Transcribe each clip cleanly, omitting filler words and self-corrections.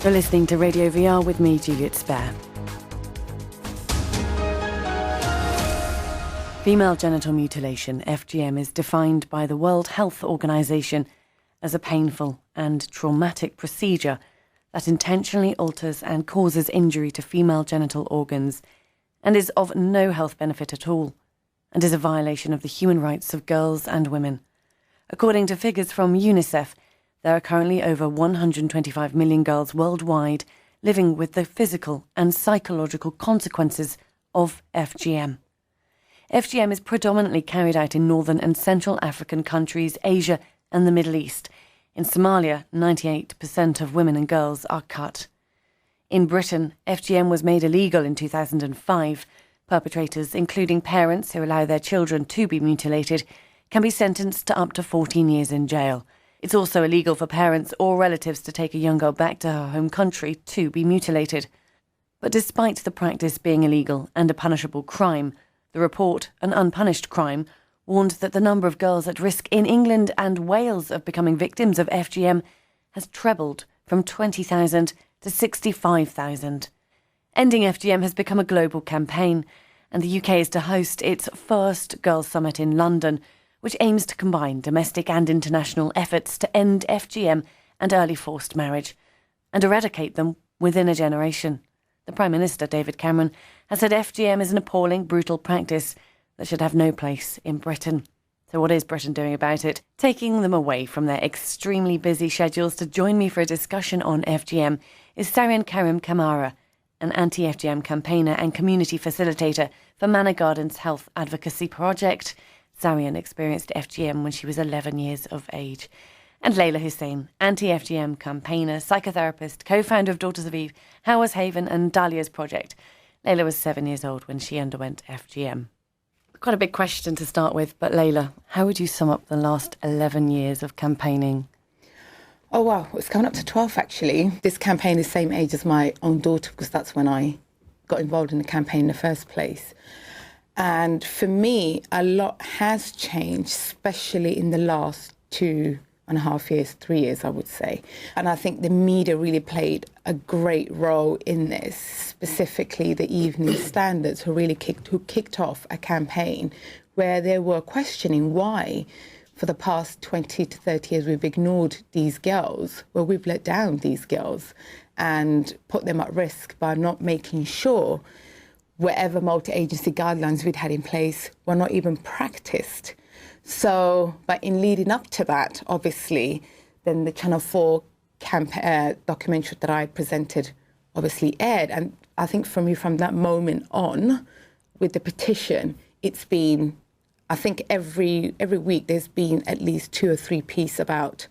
You're listening to Radio VR with me, Juliet. Female genital mutilation, FGM, is defined by the World Health Organization as a painful and traumatic procedure that intentionally alters and causes injury to female genital organs and is of no health benefit at all, and is a violation of the human rights of girls and women. According to figures from UNICEF, there are currently over 125 million girls worldwide living with the physical and psychological consequences of FGM. FGM is predominantly carried out in northern and central African countries, Asia and the Middle East. In Somalia, 98% of women and girls are cut. In Britain, FGM was made illegal in 2005. Perpetrators, including parents who allow their children to be mutilated, can be sentenced to up to 14 years in jail. It's also illegal for parents or relatives to take a young girl back to her home country to be mutilated. But despite the practice being illegal and a punishable crime, the report, An Unpunished Crime, warned that the number of girls at risk in England and Wales of becoming victims of FGM has trebled from 20,000 to 65,000. Ending FGM has become a global campaign, and the UK is to host its first Girls' Summit in London, which aims to combine domestic and international efforts to end FGM and early forced marriage and eradicate them within a generation. The Prime Minister, David Cameron, has said FGM is an appalling, brutal practice that should have no place in Britain. So what is Britain doing about it? Taking them away from their extremely busy schedules to join me for a discussion on FGM is Sarian Karim Kamara, an anti-FGM campaigner and community facilitator for Manor Gardens Health Advocacy Project. Sarian experienced FGM when she was 11 years of age. And Layla Hussein, anti-FGM campaigner, psychotherapist, co-founder of Daughters of Eve, Howard's Haven and Dahlia's Project. Layla was 7 years old when she underwent FGM. Quite a big question to start with, but Layla, how would you sum up the last 11 years of campaigning? Oh, wow. It's coming up to 12, actually. This campaign is the same age as my own daughter, because that's when I got involved in the campaign in the first place. And for me, a lot has changed, especially in the last 2.5 years, 3 years, I would say. And I think the media really played a great role in this, specifically the Evening Standards, who kicked off a campaign where they were questioning why, for the past 20 to 30 years, we've ignored these girls, well, we've let down these girls and put them at risk by not making sure whatever multi-agency guidelines we'd had in place were not even practiced. So, but in leading up to that, obviously, then the Channel 4 documentary that I presented obviously aired. And I think for me, from that moment on, with the petition, it's been, I think every week there's been at least 2 or 3 pieces about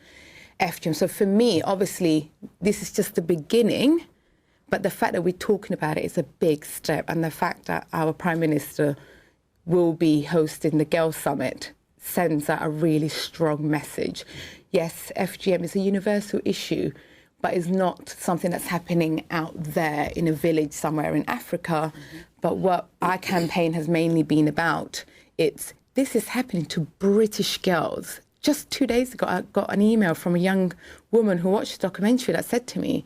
FGM. So for me, obviously, this is just the beginning. But the fact that we're talking about it is a big step. And the fact that our Prime Minister will be hosting the Girls' Summit sends out a really strong message. Yes, FGM is a universal issue, but it's not something that's happening out there in a village somewhere in Africa. Mm-hmm. But what our campaign has mainly been about, this is happening to British girls. Just 2 days ago, I got an email from a young woman who watched the documentary that said to me,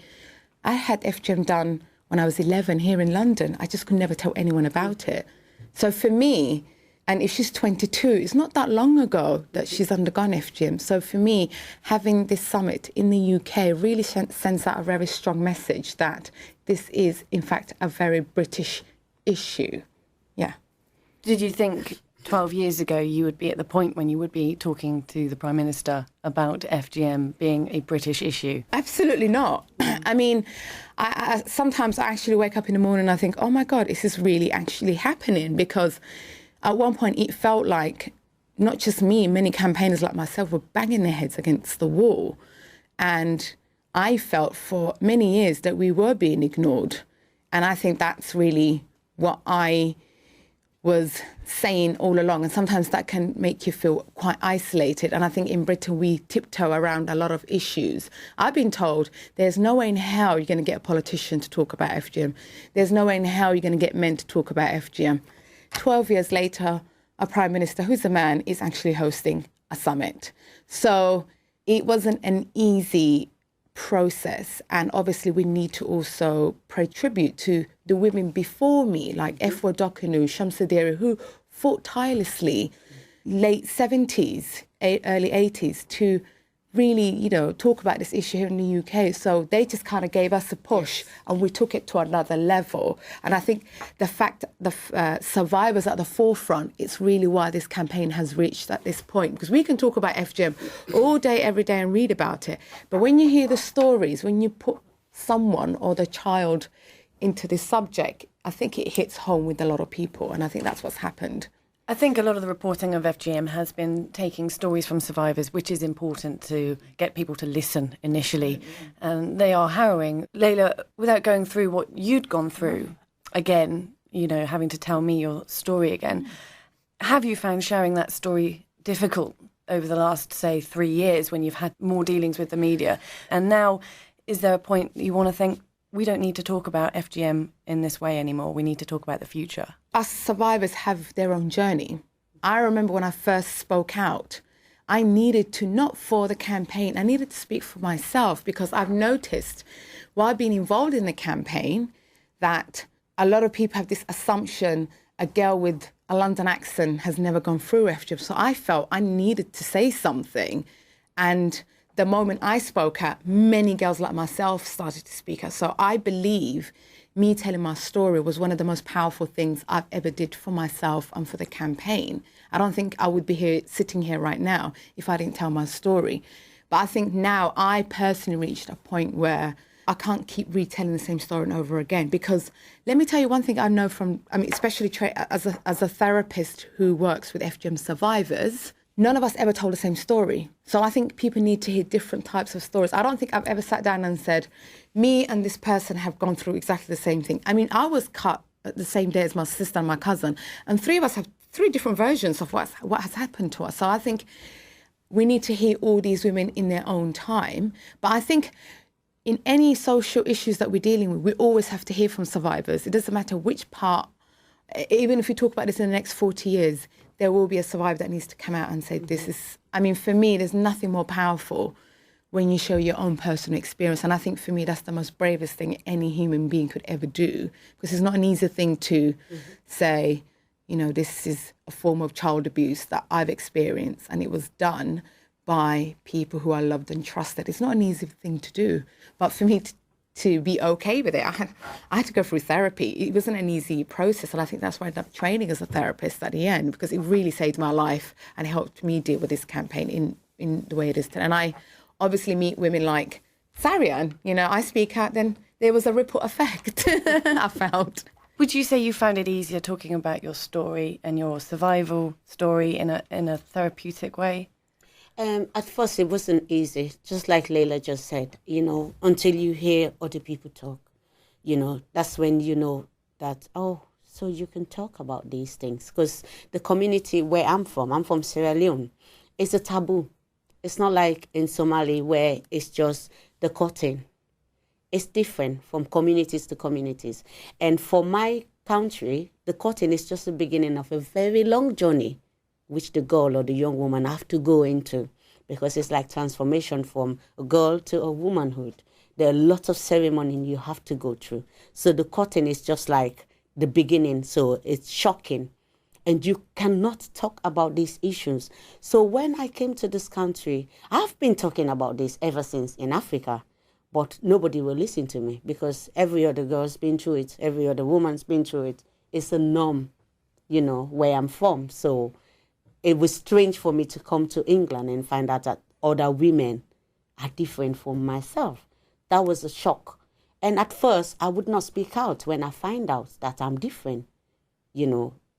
I had FGM done when I was 11 here in London. I just could never tell anyone about it. So for me, and if she's 22, it's not that long ago that she's undergone FGM. So for me, having this summit in the UK really sends out a very strong message that this is, in fact, a very British issue. Yeah. Did you think 12 years ago you would be at the point when you would be talking to the Prime Minister about FGM being a British issue? Absolutely not. I mean, I sometimes I actually wake up in the morning and I think, oh my God, is this really actually happening? Because at one point it felt like not just me, many campaigners like myself were banging their heads against the wall. And I felt for many years that we were being ignored. And I think that's really what I was saying all along. And sometimes that can make you feel quite isolated. And I think in Britain, we tiptoe around a lot of issues. I've been told there's no way in hell you're going to get a politician to talk about FGM. There's no way in hell you're going to get men to talk about FGM. 12 years later, a Prime Minister, who's a man, is actually hosting a summit. So it wasn't an easy process, and obviously we need to also pay tribute to the women before me, like Efwa Dokunu, Shamsaderi, who fought tirelessly late 70s, early 80s to really, talk about this issue here in the UK. So they just kind of gave us a push, and we took it to another level. And I think the fact that the survivors at the forefront, it's really why this campaign has reached at this point. Because we can talk about FGM all day, every day, and read about it. But when you hear the stories, when you put someone or the child into this subject, I think it hits home with a lot of people. And I think that's what's happened. I think a lot of the reporting of FGM has been taking stories from survivors, which is important to get people to listen initially. And they are harrowing. Layla, without going through what you'd gone through, again, having to tell me your story again, have you found sharing that story difficult over the last, say, 3 years when you've had more dealings with the media? And now, is there a point you want to think, we don't need to talk about FGM in this way anymore. We need to talk about the future. Us survivors have their own journey. I remember when I first spoke out, I needed to, not for the campaign, I needed to speak for myself, because I've noticed while being involved in the campaign that a lot of people have this assumption a girl with a London accent has never gone through FGM. So I felt I needed to say something. And the moment I spoke out, many girls like myself started to speak out. So I believe me telling my story was one of the most powerful things I've ever did for myself and for the campaign. I don't think I would be sitting here right now if I didn't tell my story. But I think now I personally reached a point where I can't keep retelling the same story and over again. Because let me tell you one thing I know from, especially as a therapist who works with FGM survivors, none of us ever told the same story. So I think people need to hear different types of stories. I don't think I've ever sat down and said, me and this person have gone through exactly the same thing. I was cut at the same day as my sister and my cousin, and 3 of us have 3 different versions of what has happened to us. So I think we need to hear all these women in their own time. But I think in any social issues that we're dealing with, we always have to hear from survivors. It doesn't matter which part, even if we talk about this in the next 40 years, there will be a survivor that needs to come out and say, this is, for me, there's nothing more powerful when you show your own personal experience. And I think for me, that's the most bravest thing any human being could ever do, because it's not an easy thing to say, this is a form of child abuse that I've experienced and it was done by people who I loved and trusted. It's not an easy thing to do. But for me to be okay with it, I had to go through therapy. It wasn't an easy process, and I think that's why I ended up training as a therapist at the end, because it really saved my life and helped me deal with this campaign in the way it is today. And I obviously meet women like Sarian, I speak out, then there was a ripple effect, I felt. Would you say you found it easier talking about your story and your survival story in a therapeutic way? At first, it wasn't easy, just like Layla just said, until you hear other people talk. That's when you know that, so you can talk about these things. Because the community where I'm from Sierra Leone, it's a taboo. It's not like in Somali where it's just the cutting. It's different from communities to communities. And for my country, the cutting is just the beginning of a very long journey, which the girl or the young woman have to go into, because it's like transformation from a girl to a womanhood. There are lots of ceremony you have to go through. So the cutting is just like the beginning. So it's shocking. And you cannot talk about these issues. So when I came to this country, I've been talking about this ever since in Africa, but nobody will listen to me because every other girl's been through it. Every other woman's been through it. It's a norm, where I'm from. So it was strange for me to come to England and find out that other women are different from myself. That was a shock. And at first, I would not speak out when I find out that I'm different.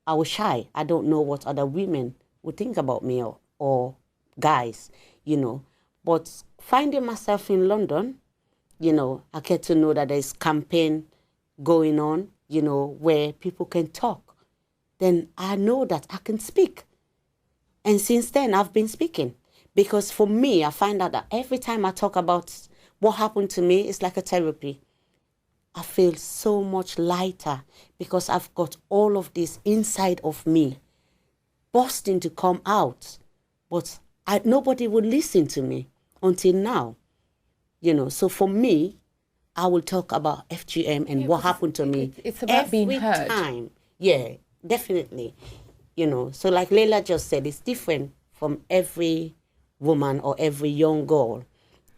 I was shy. I don't know what other women would think about me or guys, But finding myself in London, I get to know that there's campaign going on, where people can talk. Then I know that I can speak. And since then, I've been speaking. Because for me, I find out that every time I talk about what happened to me, it's like a therapy. I feel so much lighter because I've got all of this inside of me bursting to come out. But nobody would listen to me until now. you know. So for me, I will talk about FGM and what happened to me. It's about being heard. Every time. Yeah, definitely. You know, so like Leila just said, it's different from every woman or every young girl,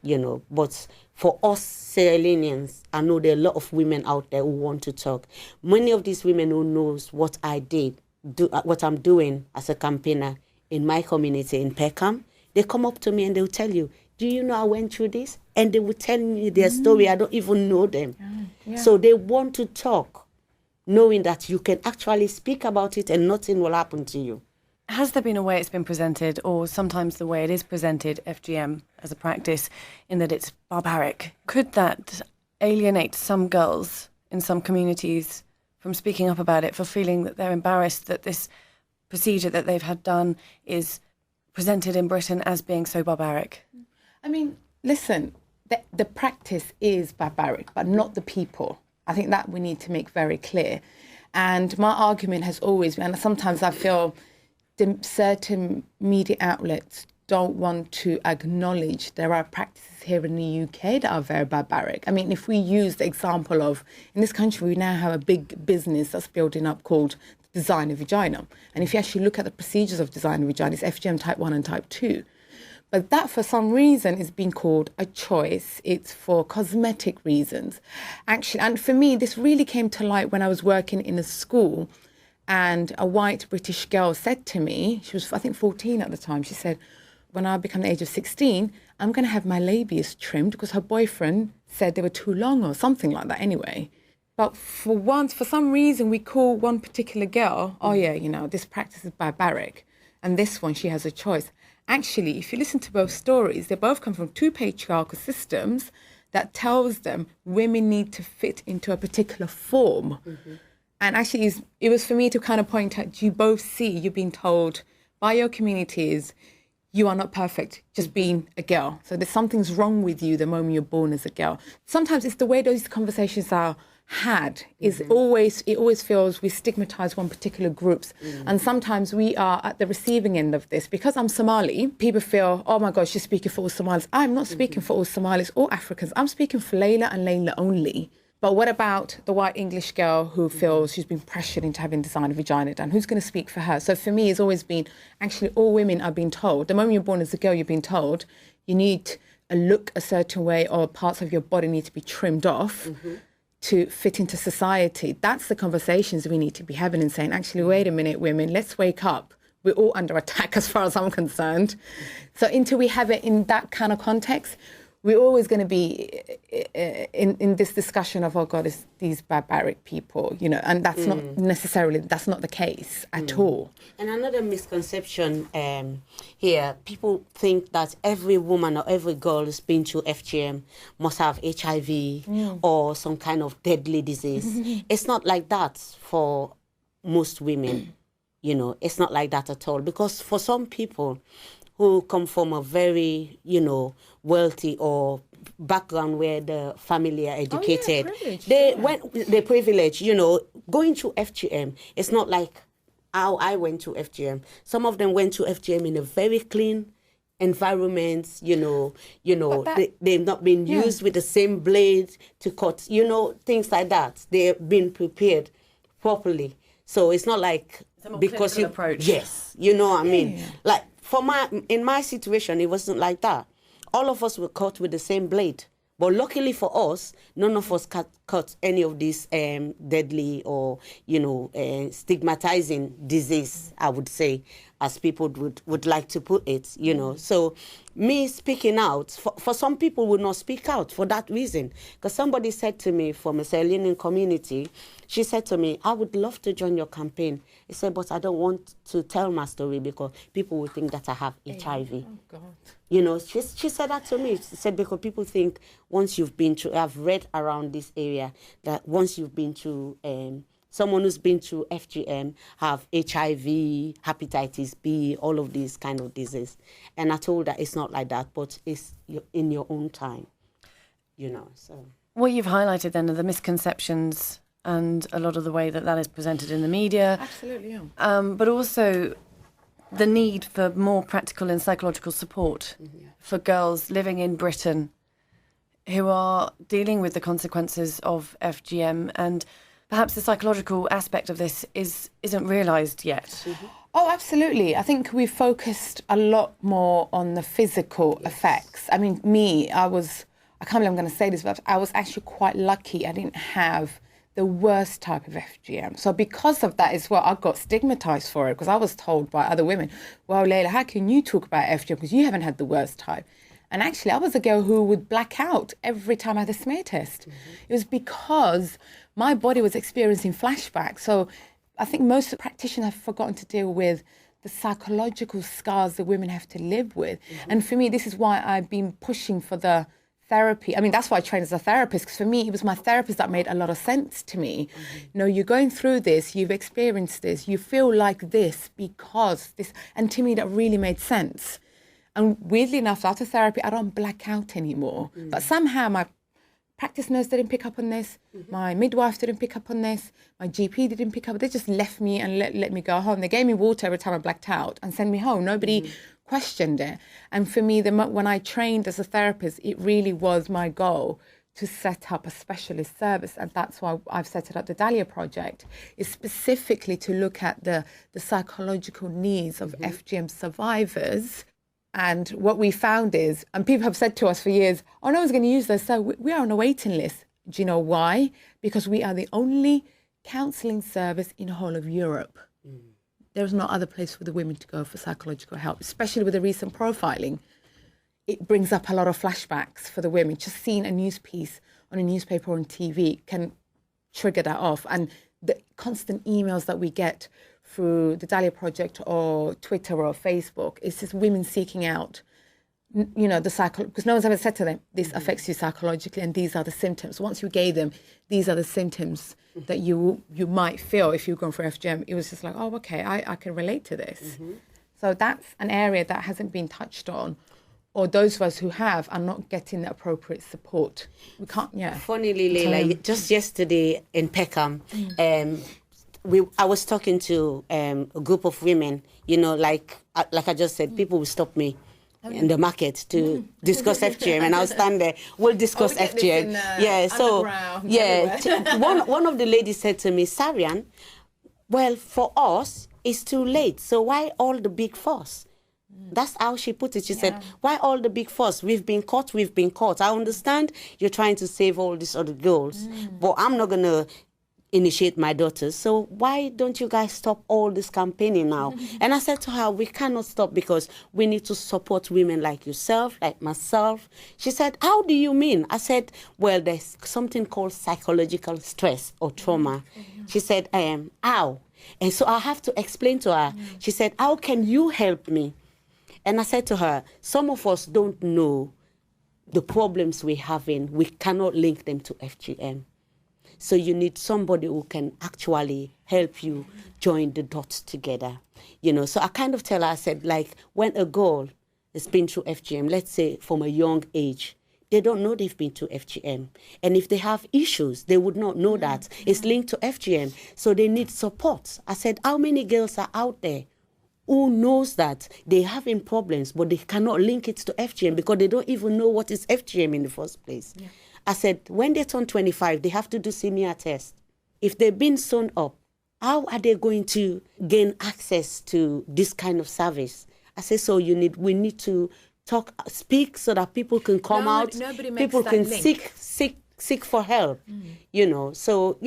you know. But for us Sierra Leoneans, I know there are a lot of women out there who want to talk. Many of these women who knows what I did, what I'm doing as a campaigner in my community in Peckham, they come up to me and they'll tell you, do you know I went through this? And they will tell me their story. I don't even know them. Yeah. So they want to talk, knowing that you can actually speak about it and nothing will happen to you. Has there been a way it's been presented, or sometimes the way it is presented, FGM as a practice, in that it's barbaric? Could that alienate some girls in some communities from speaking up about it, for feeling that they're embarrassed that this procedure that they've had done is presented in Britain as being so barbaric? I mean, listen, the practice is barbaric, but not the people. I think that we need to make very clear. And my argument has always been, and sometimes I feel certain media outlets don't want to acknowledge there are practices here in the UK that are very barbaric. I mean, if we use the example of, in this country, we now have a big business that's building up called designer vagina. And if you actually look at the procedures of designer vagina, it's FGM type 1 and type 2. But that, for some reason, is being called a choice. It's for cosmetic reasons. Actually, and for me, this really came to light when I was working in a school, and a white British girl said to me, she was, I think, 14 at the time, she said, when I become the age of 16, I'm going to have my labias trimmed because her boyfriend said they were too long or something like that anyway. But for some reason, we call one particular girl, oh yeah, you know, this practice is barbaric. And this one, she has a choice. Actually, if you listen to both stories, they both come from two patriarchal systems that tells them women need to fit into a particular form. Mm-hmm. And actually, it was for me to kind of point out, you both see, you're being told by your communities, you are not perfect, just being a girl. So there's something's wrong with you the moment you're born as a girl. Sometimes it's the way those conversations are had. Is it always feels we stigmatize one particular groups. And sometimes we are at the receiving end of this. Because I'm Somali, people feel, oh my gosh, she's speaking for all Somalis. I'm not speaking for all Somalis or Africans. I'm speaking for Layla and Layla only. But what about the white English girl who feels she's been pressured into having designer vagina done? Who's going to speak for her? So for me, it's always been, actually, all women are being told. The moment you're born as a girl, you're being told you need a look a certain way, or parts of your body need to be trimmed off to fit into society. That's the conversations we need to be having and saying, actually, wait a minute, women, let's wake up. We're all under attack as far as I'm concerned. So until we have it in that kind of context, we're always going to be in this discussion of, oh God, it's these barbaric people, you know, and that's not necessarily, that's not the case at all. And another misconception here, people think that every woman or every girl who's been through FGM must have HIV or some kind of deadly disease. It's not like that for most women, you know, it's not like that at all. Because for some people who come from a very, you know, wealthy or background where the family are educated, they're privileged, you know, going through FGM, it's not like how I went to FGM. Some of them went to FGM in a very clean environment, they've not been used with the same blade to cut, you know, things like that. They've been prepared properly. So it's not like it's a more because you approach. Yes, you know what I mean? Yeah. Like in my situation, it wasn't like that. All of us were cut with the same blade. But luckily for us, none of us cut any of these deadly or, you know, stigmatizing disease, I would say, as people would like to put it, you know. So me speaking out, for some people would not speak out for that reason. Because somebody said to me from a Sierra Leonean community, she said to me, I would love to join your campaign. He said, but I don't want to tell my story because people will think that I have HIV. Oh, God. You know, she said that to me. She said, because people think once you've been through, I've read around this area, that once you've been through, someone who's been through FGM have HIV, hepatitis B, all of these kind of diseases. And I told her it's not like that, but it's in your own time, you know, so. What you've highlighted then are the misconceptions and a lot of the way that is presented in the media. Absolutely, yeah. But also the need for more practical and psychological support for girls living in Britain who are dealing with the consequences of FGM, and perhaps the psychological aspect of this isn't realised yet. Mm-hmm. Oh, absolutely. I think we focused a lot more on the physical effects. I mean, I can't believe I'm going to say this, but I was actually quite lucky. I didn't have the worst type of FGM. So because of that as well, I got stigmatized for it, because I was told by other women, well, Layla, how can you talk about FGM because you haven't had the worst type? And actually, I was a girl who would black out every time I had a smear test. Mm-hmm. It was because my body was experiencing flashbacks. So I think most practitioners have forgotten to deal with the psychological scars that women have to live with. Mm-hmm. And for me, this is why I've been pushing for the therapy. I mean, that's why I trained as a therapist, because for me, it was my therapist that made a lot of sense to me. Mm-hmm. You know, you're going through this, you've experienced this, you feel like this because this, and to me, that really made sense. And weirdly enough, after therapy, I don't black out anymore. Mm-hmm. But somehow my practice nurse didn't pick up on this, mm-hmm. my midwife didn't pick up on this, my GP didn't pick up. They just left me and let me go home. They gave me water every time I blacked out and sent me home. Nobody questioned it. And for me, when I trained as a therapist, it really was my goal to set up a specialist service. And that's why I've set up the Dahlia Project, is specifically to look at the psychological needs of FGM survivors. And what we found is, and people have said to us for years, oh, no one's going to use this. So we are on a waiting list. Do you know why? Because we are the only counselling service in the whole of Europe. Mm. There is no other place for the women to go for psychological help, especially with the recent profiling. It brings up a lot of flashbacks for the women. Just seeing a news piece on a newspaper or on TV can trigger that off. And the constant emails that we get through the Dahlia Project or Twitter or Facebook, it's just women seeking out, you know, because no one's ever said to them, this affects you psychologically and these are the symptoms. Once you gave them, these are the symptoms that you might feel if you've gone for FGM. It was just like, oh, okay, I can relate to this. Mm-hmm. So that's an area that hasn't been touched on, or those of us who have are not getting the appropriate support. We can't, Funnily, Layla, just yesterday in Peckham, I was talking to a group of women, you know, like I just said, people will stop me in the market to discuss FGM, and I'll stand there. We'll discuss FGM. One of the ladies said to me, Sarian, well, for us, it's too late. So why all the big fuss? That's how she put it. She said, why all the big fuss? We've been caught. I understand you're trying to save all these other girls, but I'm not going to initiate my daughters. So why don't you guys stop all this campaigning now? And I said to her, we cannot stop because we need to support women like yourself, like myself. She said, how do you mean? I said, well, there's something called psychological stress or trauma. She said, how? And so I have to explain to her. She said, how can you help me? And I said to her, some of us don't know the problems we're having. We cannot link them to FGM. So you need somebody who can actually help you join the dots together. You know, so I kind of tell her, I said, like, when a girl has been through FGM, let's say from a young age, they don't know they've been to FGM. And if they have issues, they would not know that it's linked to FGM. So they need support. I said, how many girls are out there who knows that they're having problems, but they cannot link it to FGM because they don't even know what is FGM in the first place? Yeah. I said, when they turn 25, they have to do senior tests. If they've been sewn up, how are they going to gain access to this kind of service? I said, so we need to speak so that people can come out. People can seek for help, you know. So,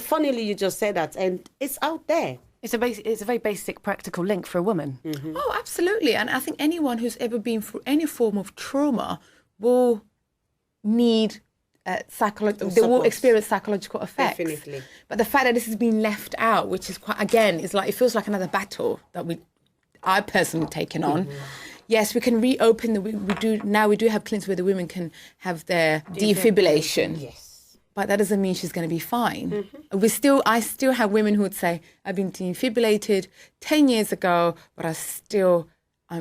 funnily, you just said that, and it's out there. It's a very basic practical link for a woman. Mm-hmm. Oh, absolutely. And I think anyone who's ever been through any form of trauma will need they will experience psychological effects. Definitely. But the fact that this has been left out, which is quite, again, is like, it feels like another battle that I personally taken on. Mm-hmm. Yes, we can reopen we do have clinics where the women can have their defibrillation. Yes. But that doesn't mean she's going to be fine. Mm-hmm. I still have women who would say, I've been defibrillated 10 years ago, but I'm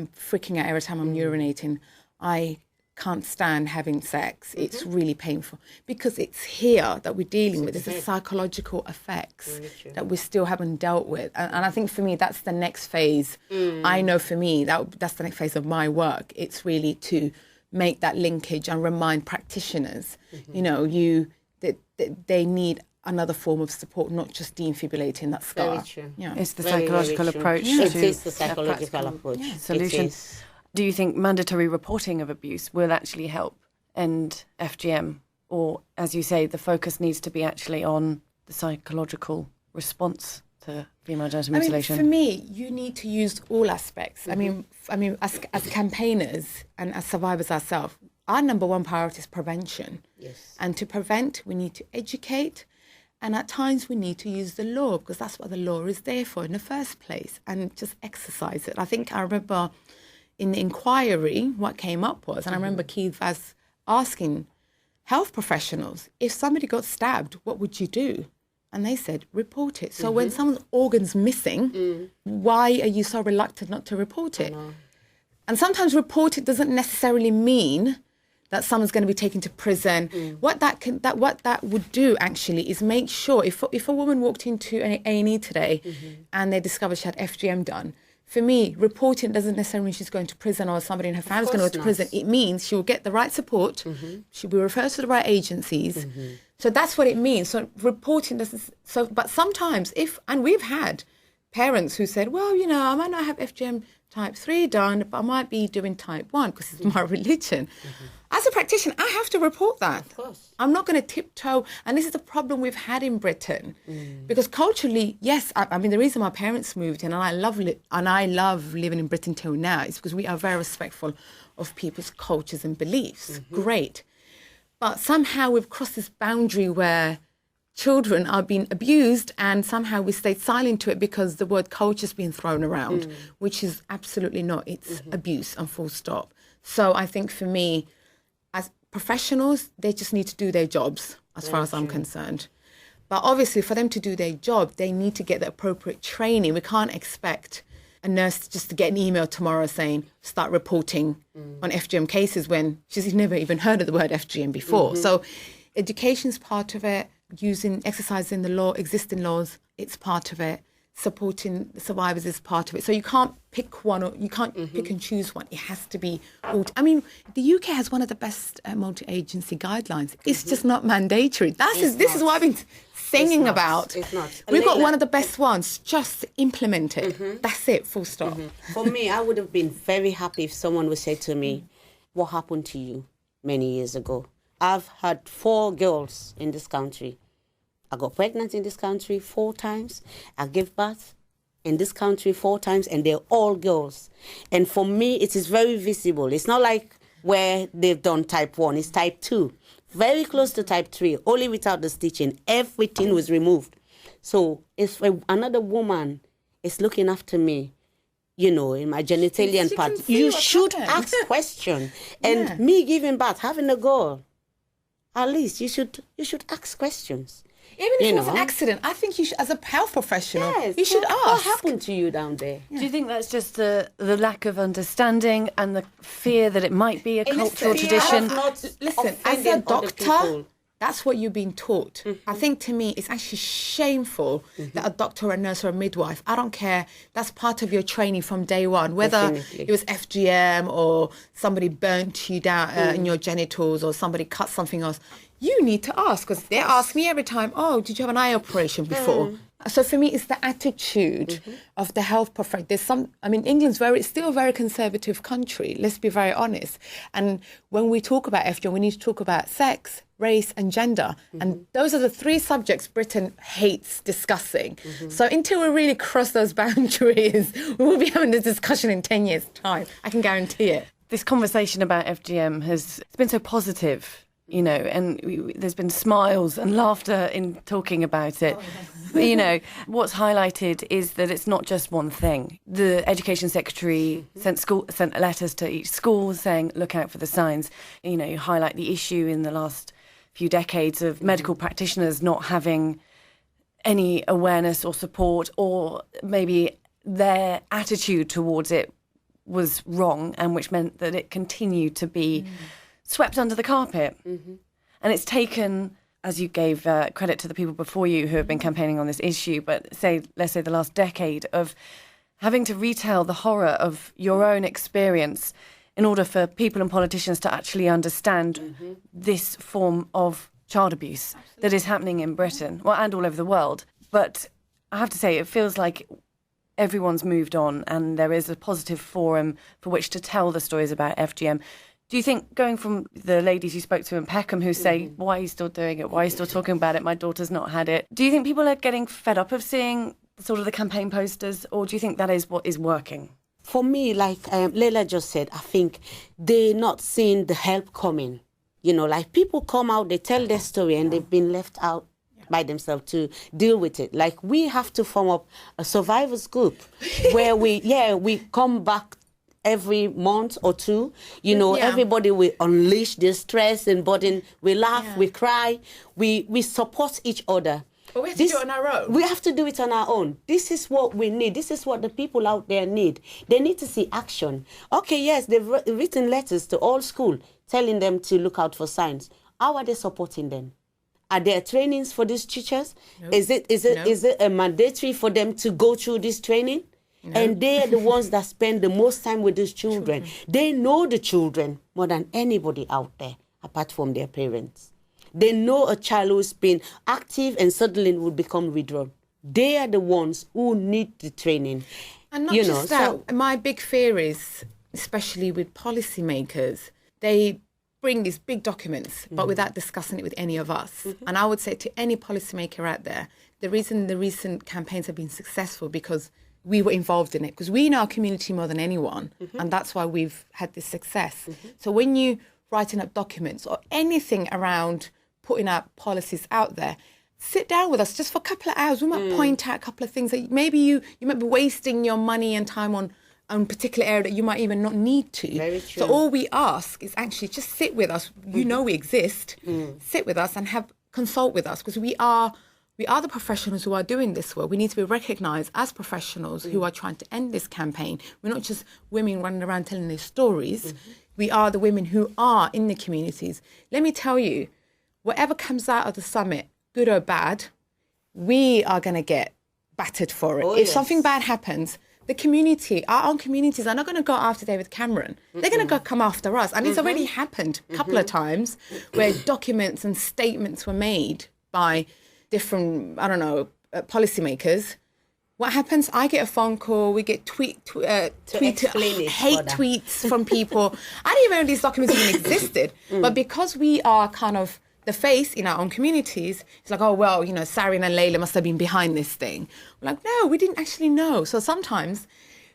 freaking out every time I'm urinating. I can't stand having sex. It's really painful because it's here that we're dealing with. It's the psychological effects that we still haven't dealt with. And I think for me, that's the next phase. I know for me, that's the next phase of my work. It's really to make that linkage and remind practitioners, that they need another form of support, not just defibrillating that scar. Very true. Yeah. It's the Very, psychological very true. approach It to is the a psychological practical approach. solution. It is. Do you think mandatory reporting of abuse will actually help end FGM? Or, as you say, the focus needs to be actually on the psychological response to female genital mutilation? For me, you need to use all aspects. I mean, as campaigners and as survivors ourselves, our number one priority is prevention. Yes. And to prevent, we need to educate. And at times we need to use the law, because that's what the law is there for in the first place, and just exercise it. I think I remember in the inquiry, what came up was, and I remember Keith Vaz asking health professionals, if somebody got stabbed, what would you do? And they said, report it. So when someone's organ's missing, why are you so reluctant not to report it? And sometimes report it doesn't necessarily mean that someone's going to be taken to prison. What that would do actually is make sure if a woman walked into an A&E today and they discovered she had FGM done, for me, reporting doesn't necessarily mean she's going to prison or somebody in her family is going to go to prison. It means she will get the right support, she'll be referred to the right agencies. So that's what it means. So reporting doesn't. So, but sometimes and we've had parents who said, well, I might not have FGM type 3 done, but I might be doing type 1 because it's my religion. As a practitioner, I have to report that. Of course. I'm not going to tiptoe. And this is the problem we've had in Britain. Because culturally, yes, I mean, the reason my parents moved in, and I love living in Britain till now, is because we are very respectful of people's cultures and beliefs. Great. But somehow we've crossed this boundary where children are being abused, and somehow we stayed silent to it because the word culture is being thrown around, which is absolutely not. It's abuse and full stop. So I think for me, as professionals, they just need to do their jobs as far as I'm concerned. But obviously for them to do their job, they need to get the appropriate training. We can't expect a nurse just to get an email tomorrow saying, start reporting on FGM cases when she's never even heard of the word FGM before. So education's part of it. Exercising the law, existing laws, it's part of it. Supporting the survivors is part of it. So you can't pick one, or you can't pick and choose one. It has to be all. I mean, the UK has one of the best multi-agency guidelines. It's just not mandatory. This is what I've been singing about. It's not. We've got one of the best ones. Just implement it. That's it, full stop. For me, I would have been very happy if someone would say to me, what happened to you many years ago? I've had 4 girls in this country. I got pregnant in this country 4 times. I gave birth in this country 4 times, and they're all girls. And for me, it is very visible. It's not like where they've done type 1. It's type 2. Very close to type 3, only without the stitching. Everything was removed. So if another woman is looking after me, in my genitalian part, you should ask questions. And me giving birth, having a girl, at least you should ask questions. Even if it was an accident, I think you should, as a health professional, you should ask. What happened to you down there? Do you think that's just the lack of understanding and the fear that it might be a cultural tradition? Listen, as a doctor, that's what you're being taught. I think to me, it's actually shameful that a doctor or a nurse or a midwife, I don't care, that's part of your training from day one, whether it was FGM or somebody burnt you down in your genitals or somebody cut something else. You need to ask, because they ask me every time, oh, did you have an eye operation before? So for me, it's the attitude of the health profession. England's still a very conservative country, let's be very honest. And when we talk about FGM, we need to talk about sex, race and gender. And those are the 3 subjects Britain hates discussing. So until we really cross those boundaries, we will be having this discussion in 10 years' time. I can guarantee it. This conversation about FGM it's been so positive. And there's been smiles and laughter in talking about it. But, what's highlighted is that it's not just one thing. The Education Secretary sent letters to each school saying, look out for the signs. You highlight the issue in the last few decades of medical practitioners not having any awareness or support, or maybe their attitude towards it was wrong, and which meant that it continued to be swept under the carpet. And it's taken, as you gave credit to the people before you who have been campaigning on this issue, but let's say the last decade of having to retell the horror of your own experience in order for people and politicians to actually understand this form of child abuse that is happening in Britain, well, and all over the world. But I have to say, it feels like everyone's moved on and there is a positive forum for which to tell the stories about FGM. Do you think, going from the ladies you spoke to in Peckham who say, why are you still doing it? Why are you still talking about it? My daughter's not had it. Do you think people are getting fed up of seeing sort of the campaign posters, or do you think that is what is working? For me, like Leila just said, I think they're not seeing the help coming. You know, like people come out, they tell their story and they've been left out by themselves to deal with it. Like we have to form up a survivors group where we come back every month or two, you know, everybody will unleash their stress and burden. We laugh, we cry, we support each other. But we have to do it on our own. We have to do it on our own. This is what we need. This is what the people out there need. They need to see action. Okay, yes, they've written letters to all school telling them to look out for signs. How are they supporting them? Are there trainings for these teachers? No. Is it a mandatory for them to go through this training? No. And they are the ones that spend the most time with these children. They know the children more than anybody out there, apart from their parents. They know a child who's been active and suddenly will become withdrawn. They are the ones who need the training. And not just that, my big fear is, especially with policymakers, they bring these big documents, but without discussing it with any of us. And I would say to any policymaker out there, the reason the recent campaigns have been successful because we were involved in it, because we know our community more than anyone, and that's why we've had this success. So when you writing up documents or anything around putting out policies out there, sit down with us just for a couple of hours. We might point out a couple of things that maybe you might be wasting your money and time on a particular area that you might even not need to. Very true. So all we ask is actually just sit with us. You know we exist. Sit with us and consult with us, because we are the professionals who are doing this work. We need to be recognised as professionals who are trying to end this campaign. We're not just women running around telling their stories. We are the women who are in the communities. Let me tell you, whatever comes out of the summit, good or bad, we are going to get battered for it. If something bad happens, the community, our own communities are not going to go after David Cameron. They're going to come after us. And it's already happened a couple of times where documents and statements were made by different, policymakers. What happens? I get a phone call. We get hate tweets from people. I didn't even know these documents even existed. But because we are kind of the face in our own communities, it's like, oh, well, Sarian and Layla must have been behind this thing. We're like, no, we didn't actually know. So sometimes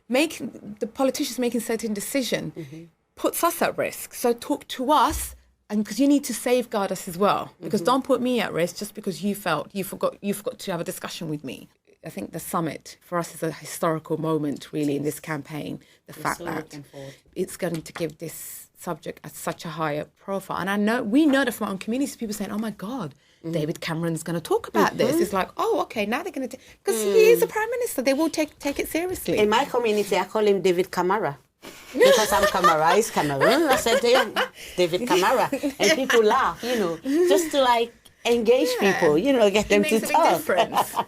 the politicians making certain decision puts us at risk. So talk to us, and because you need to safeguard us as well. Because don't put me at risk just because you forgot to have a discussion with me. I think the summit for us is a historical moment, really, in this campaign. The fact that it's going to give this subject at such a higher profile. And we know that from our own communities, people saying, oh my God, David Cameron's going to talk about this. It's like, oh, okay, now they're going to because he is the Prime Minister. They will take it seriously. In my community, I call him David Camara. Because I'm Camara, he's Cameroon. I said, David Camara. And people laugh, just to engage people, get them to talk.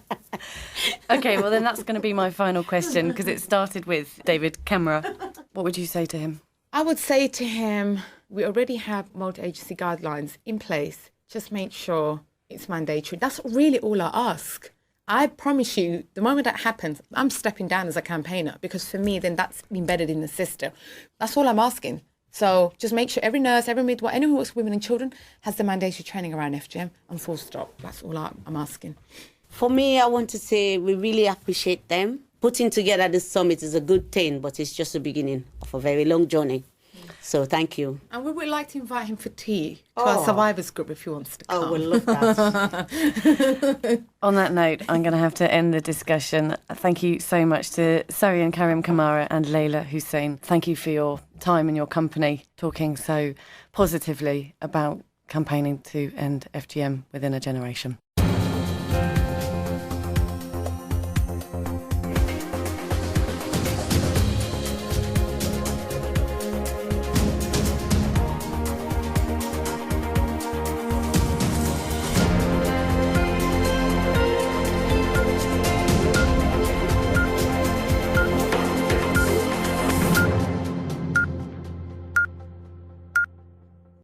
Okay, well then that's going to be my final question, because it started with David Camara. What would you say to him? I would say to him, we already have multi-agency guidelines in place. Just make sure it's mandatory. That's really all I ask. I promise you, the moment that happens, I'm stepping down as a campaigner, because for me, then that's embedded in the system. That's all I'm asking. So just make sure every nurse, every midwife, anyone who works with women and children has the mandatory training around FGM, and full stop. That's all I'm asking. For me, I want to say we really appreciate them. Putting together this summit is a good thing, but it's just the beginning of a very long journey. So thank you. And we would like to invite him for tea to our survivors group if he wants to come. Oh, we'll love that. On that note, I'm going to have to end the discussion. Thank you so much to Sarian Karim Kamara and Layla Hussein. Thank you for your time and your company, talking so positively about campaigning to end FGM within a generation.